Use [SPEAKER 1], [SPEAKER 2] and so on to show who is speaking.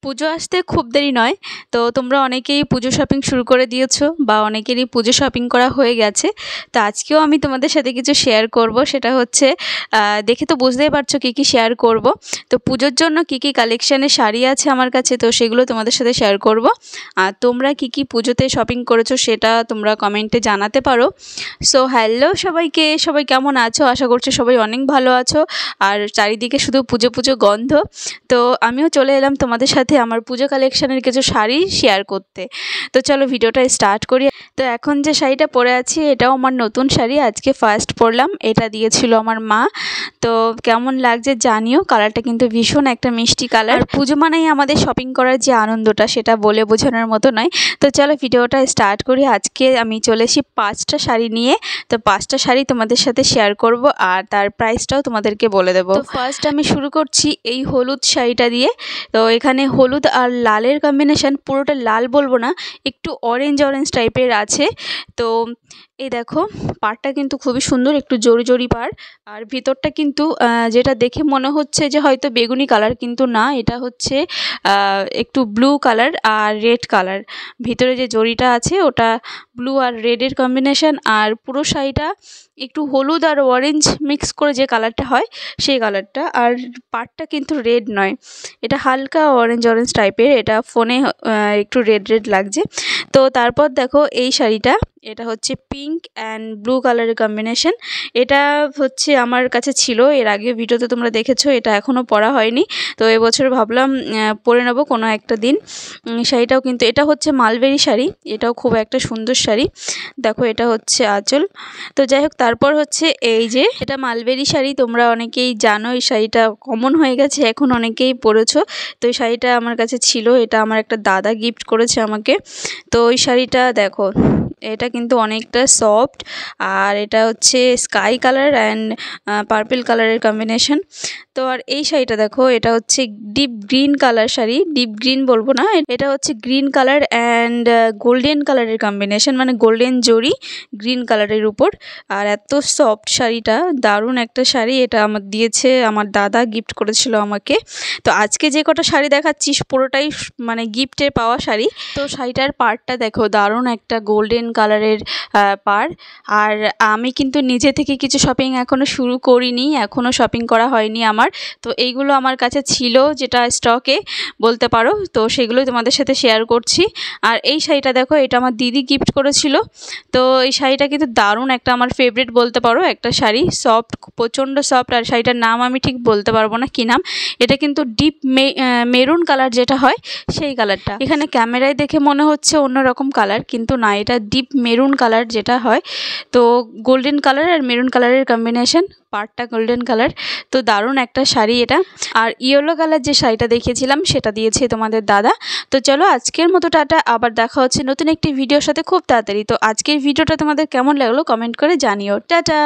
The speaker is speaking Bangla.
[SPEAKER 1] পুজো আসতে খুব দেরি নয়, তো তোমরা অনেকেই পুজো শপিং শুরু করে দিয়েছো বা অনেকেরই পুজো শপিং করা হয়ে গেছে। তো আজকেও আমি তোমাদের সাথে কিছু শেয়ার করব, সেটা হচ্ছে দেখে তো বুঝতেই পারছো কী কী শেয়ার করব। তো পুজোর জন্য কী কী কালেকশানের শাড়ি আছে আমার কাছে, তো সেগুলো তোমাদের সাথে শেয়ার করব। আর তোমরা কী কী পুজোতে শপিং করেছো সেটা তোমরা কমেন্টে জানাতে পারো। সো হ্যালো সবাইকে, সবাই কেমন আছো? আশা করছি সবাই অনেক ভালো আছো। আর চারিদিকে শুধু পুজো পুজো গন্ধ। তো আমিও চলে এলাম তোমাদের সাথে আমার পুজো কালেকশানের কিছু শাড়ি শেয়ার করতে। তো চলো ভিডিওটা স্টার্ট করি। তো এখন যে শাড়িটা পরে আছি এটাও আমার নতুন শাড়ি, আজকে ফার্স্ট পরলাম। এটা দিয়েছিল আমার মা। তো কেমন লাগছে জানিও। কালারটা কিন্তু ভীষণ একটা মিষ্টি কালার। পুজো মানেই আমাদের শপিং করার যে আনন্দটা সেটা বলে বোঝানোর মতো নয়। তো চলো ভিডিওটা স্টার্ট করি। আজকে আমি চলে এসেছি 5টা শাড়ি নিয়ে। তো 5টা শাড়ি তোমাদের সাথে শেয়ার করব আর তার প্রাইসটাও তোমাদেরকে বলে দেবো। তো ফার্স্ট আমি শুরু করছি এই হলুদ শাড়িটা দিয়ে। তো এখানে হলুদ আর লালের কম্বিনেশান, পুরোটা লাল বলবো না, একটু অরেঞ্জ অরেঞ্জ টাইপের আছে। তো এই দেখো পাড়টা কিন্তু খুবই সুন্দর, একটু জড়ি জড়ি পাড়। আর ভিতরটা কিন্তু যেটা দেখে মনে হচ্ছে যে হয়তো বেগুনি কালার, কিন্তু না, এটা হচ্ছে একটু ব্লু কালার আর রেড কালার। ভিতরে যে জড়িটা আছে ওটা ব্লু আর রেডের কম্বিনেশান। আর পুরো শাড়িটা একটু হলুদ আর অরেঞ্জ মিক্স করে যে কালারটা হয় সেই কালারটা। আর পাড়টা কিন্তু রেড নয়, এটা হালকা অরেঞ্জ অরেঞ্জ টাইপের। এটা ফোনে একটু রেড রেড লাগছে। তো তারপর দেখো এই শাড়িটা, এটা হচ্ছে পিঙ্ক অ্যান্ড ব্লু কালারের কম্বিনেশন। এটা হচ্ছে আমার কাছে ছিল, এর আগে ভিডিওতে তোমরা দেখেছো। এটা এখনও পরা হয়নি, তো এবছর ভাবলাম পরে নেবো কোনো একটা দিন। শাড়িটাও কিন্তু, এটা হচ্ছে মালবেরি শাড়ি, এটাও খুব একটা সুন্দর শাড়ি। দেখো এটা হচ্ছে আঁচল। তো যাই হোক, তারপর হচ্ছে এই যে এটা মালবেরি শাড়ি, তোমরা অনেকেই জানো এই শাড়িটা কমন হয়ে গেছে, এখন অনেকেই পরেছো। তো এই শাড়িটা আমার কাছে ছিল, এটা আমার একটা দাদা গিফট করেছে আমাকে। তো ওই শাড়িটা দেখো, এটা কিন্তু অনেকটা সফট। আর এটা হচ্ছে স্কাই কালার অ্যান্ড পার্পল কালারের কম্বিনেশন। তো আর এই শাড়িটা দেখো, এটা হচ্ছে deep green colour sari, deep green বলবো না, এটা হচ্ছে গ্রিন কালার অ্যান্ড গোল্ডেন কালারের কম্বিনেশন, মানে গোল্ডেন জরি গ্রিন কালারের উপর। আর এত সফট শাড়িটা, দারুণ একটা শাড়ি। এটা আমার দিয়েছে, আমার দাদা গিফট করেছিল আমাকে। তো আজকে যে কটা শাড়ি দেখাচ্ছি পুরোটাই মানে গিফটে পাওয়া শাড়ি। তো শাড়িটার পাড়টা দেখো, দারুণ একটা গোল্ডেন কালারের পাড়। আর আমি কিন্তু নিজে থেকে কিছু শপিং এখনও শুরু করিনি, এখনও শপিং করা হয়নি আমার। তো এইগুলো আমার কাছে ছিল, যেটা স্টকে বলতে পারো, তো সেগুলোই তোমাদের সাথে শেয়ার করছি। আর এই শাড়িটা দেখো, এটা আমার দিদি গিফট করেছিল। তো এই শাড়িটা কিন্তু দারুণ একটা আমার ফেভারিট বলতে পারো একটা শাড়ি, সফট, প্রচণ্ড সফট। আর শাড়িটার নাম আমি ঠিক বলতে পারবো না কী নাম। এটা কিন্তু ডিপ মেরুন কালার যেটা হয় সেই কালারটা। এখানে ক্যামেরায় দেখে মনে হচ্ছে অন্যরকম কালার, কিন্তু না, এটা ডিপ মেরুন কালার যেটা হয়। তো গোল্ডেন কালার আর মেরুন কালারের কম্বিনেশন, পাড়টা গোল্ডেন কালার। তো দারুণ একটা শাড়ি এটা। আর ইয়েলো কালার যে শাড়িটা দেখিয়েছিলাম সেটা দিয়েছে তোমাদের দাদা। তো চলো আজকের মতো টাটা, আবার দেখা হচ্ছে নতুন একটি ভিডিওর সাথে খুব তাড়াতাড়ি। তো আজকের ভিডিওটা তোমাদের কেমন লাগলো কমেন্ট করে জানিও। টাটা।